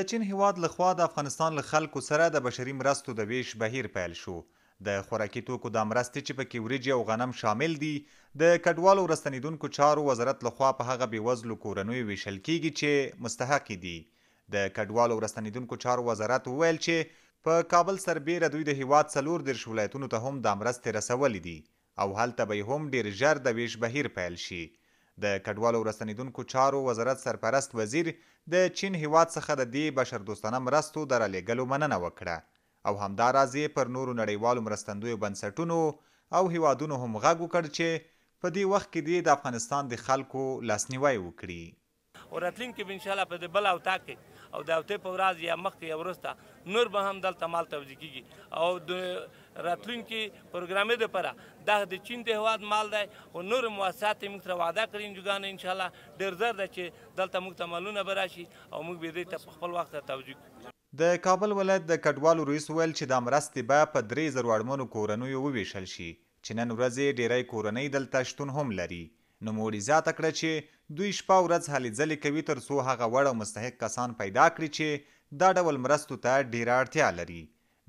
چین هیواد لخوا د افغانستان له خلکو سره د بشري مرستو د ویش بهیر پیل شو. د خوراکي توکو د مرستې چې پکې وریجې او غنم شامل دي د کډوالو ورستنیدونکو چارو وزارت لخوا په هغه بېوزلو کورنیو ویشل کیږي چې مستحق دي. د کډوالو ورستنیدونکو چارو وزارت وویل چې په کابل سربیره دوی د هیواد 34 ولایتونو ته هم د مرستې رسولې دي او هلته به هم ډیر ژر د ویش بهیر پیل شي. د کډوالو ورستنیدونکو چارو وزارت سرپرست وزیر د چین هیواد څخه د دې بشردوستانه مرستو د رالیږلو مننه وکړه او همداراز یې پر نورو نړیوالو مرستندویو بنسټونو او هیوادونو هم غږ وکړ چې په دې وخت کې دې د افغانستان د خلکو لاسنیوی وکړي. وراتلونکي به انشاءالله په دې بل اوتا کې او د اوتې په ورځ یا مخکې یا وروسته نور به هم دلته مال توزیع کیږي او د راتلونکي پروګرامې دپاره دا د چین د هیواد مال دی خو نور مؤسسات یې موږ سره وعده کړې انجوګانو انشاءالله ډېر زر ده چې دلته موږ ته مالونه به راشي او موږ به دې ته په خپل وخت توجه کړو. د کابل ولایت د کډوالو رئیس وویل چې دا مرستې به په 3000 اړمنو کورنیو وویشل شي چې نن ورځې ډیری کورنۍ دلته شتون هم لري. نوموړي زیاته کړه چې دوی شپه ورځ هلې ځلې کوي تر څو هغه وړ او مستحق کسان پیدا کړي چې دا ډول مرستو ته ډیره اړتیا لري.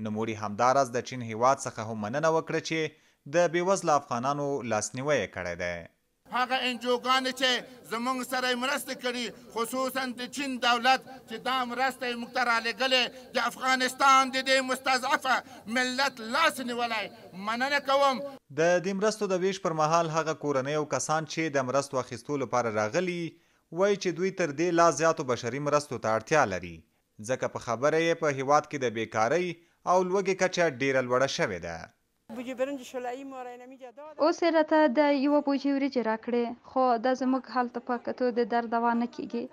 نوموړي همداراز د چین هیواد څخه هم مننه وکړه چې د بېوزله افغانانو لاسنیوی یې کړی دی. هغه انجوګانې چې زموږ سره یې مرستې کړي خصوصا د چین دولت چې دا مرسته یې موږ ته رالیږلې د افغانستان د دې مستضعفه ملت لاس نیولی مننه کوم. د دې مرستو د ویش پر مهال هغه کورنۍ او کسان چې د مرستو اخیستو لپاره راغلي وایي چې دوی تر دې لا زیاتو بشري مرستو ته اړتیا لري ځکه په خبره یې په هیواد کې د بیکارۍ او لوږې کچه ډیره لوړه شوې ده. اوس یې راته د یوه بوجۍ وریجې راکړې خو دا زموږ هلته په کتو د درد دوا نه کیږي.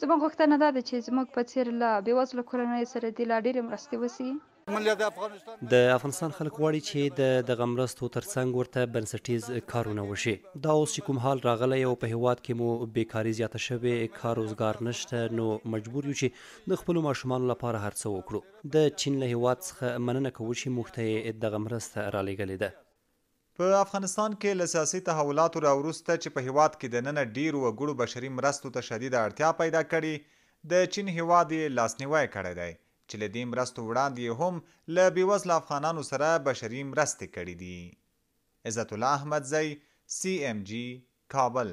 زموږ غوښتنه دا ده چې زموږ په څیر له بېوزلو کورنیو سره دې لا ډېرې مرستې وسي. د افغانستان خلک غواړي چې د دغه مرستو ترڅنګ ورته بنسټیز کارونه وشي. دا اوس چې کوم حال راغلی او په هیواد کې مو بیکاري زیاته شوې کار روزګار نشته نو مجبور یو چې د خپلو ماشومانو لپاره هر څه وکړو. د چین له هیواد څخه مننه کوو چې موږ ته یې دغه مرسته رالیږلې ده. په افغانستان کې له سیاسي تحولاتو راوروسته چې په هیواد کې دننه ډیرو وګړو بشري مرستو ته شدیده اړتیا پیدا کړې د چین هیواد یې لاسنیوی کړی دی چې له دې مرستو وړاندې هم له بېوزله افغانانو سره بشري مرستې کړي دي. عزت الله احمدزی CMG کابل.